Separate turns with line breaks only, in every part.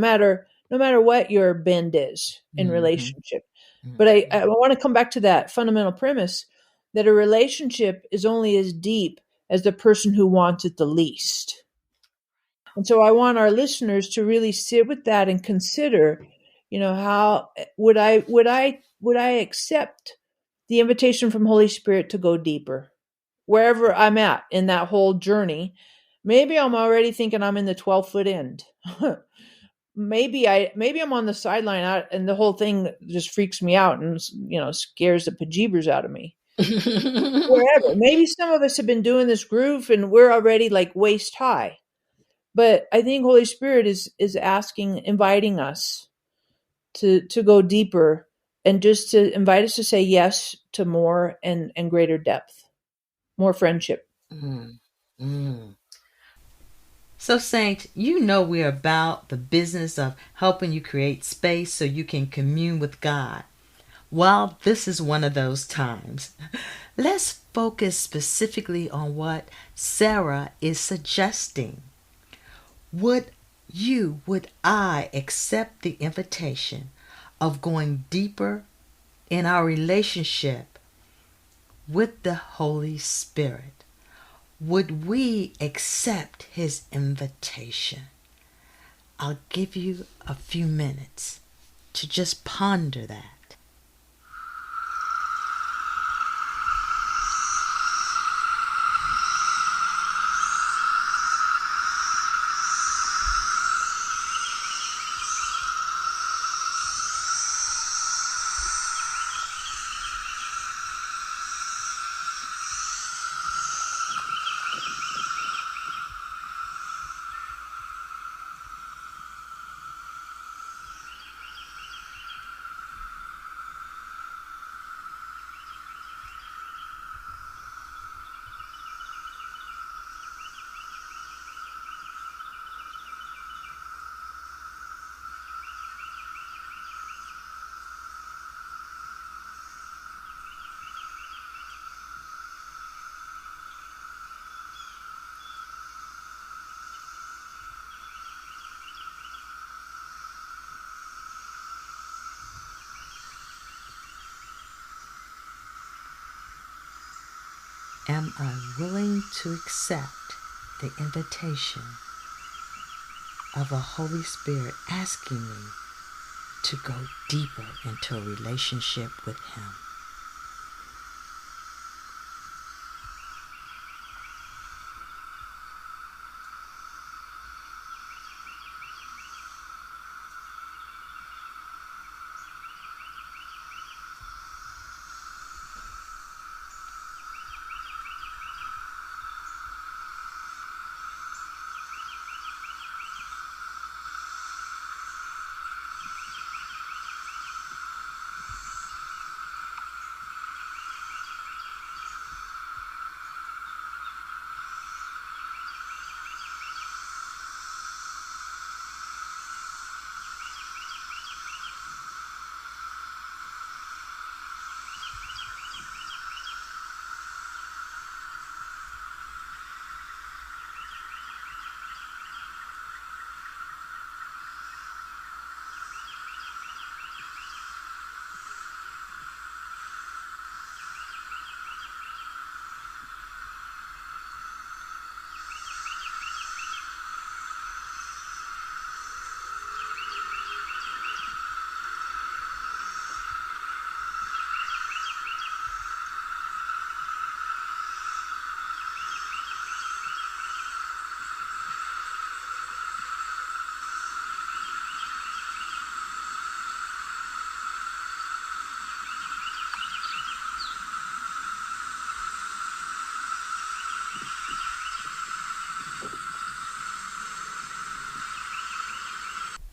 No matter what your bend is in
Mm-hmm.
relationship. But
Mm-hmm.
I want to come back to that fundamental premise that a relationship is only as deep as the person who wants it the least. And so I want our listeners to really sit with that and consider, how would I accept the invitation from Holy Spirit to go deeper wherever I'm at in that whole journey. Maybe I'm already thinking I'm in the 12-foot end. Maybe I'm on the sideline out and the whole thing just freaks me out and scares the bejeebers out of me. Wherever. Maybe some of us have been doing this groove and we're already like waist high. But I think Holy Spirit is asking, inviting us to go deeper and just to invite us to say yes to more and greater depth, more friendship.
Mm. Mm. So, Saint, you know we're about the business of helping you create space so you can commune with God. Well, this is one of those times. Let's focus specifically on what Sarah is suggesting. Would I accept the invitation of going deeper in our relationship with the Holy Spirit? Would we accept his invitation? I'll give you a few minutes to just ponder that. Am I willing to accept the invitation of the Holy Spirit asking me to go deeper into a relationship with him?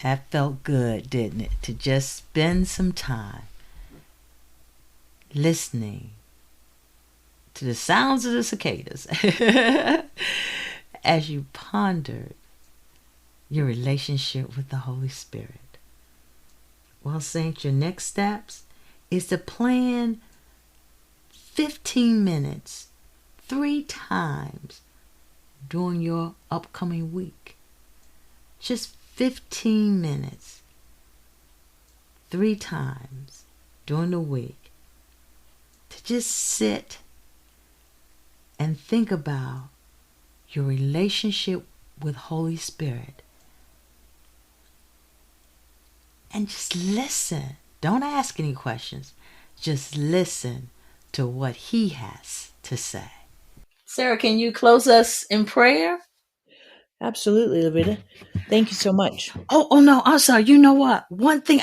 That felt good, didn't it? To just spend some time listening to the sounds of the cicadas as you pondered your relationship with the Holy Spirit. Well, Saint, your next steps is to plan 15 minutes 3 times during your upcoming week. Just 15 minutes 3 times during the week to just sit and think about your relationship with Holy Spirit and just listen. Don't ask any questions. Just listen to what He has to say. Sarah, can you close us in prayer?
Absolutely, Lavita. Thank you so much.
Oh no, I'm sorry. You know what? One thing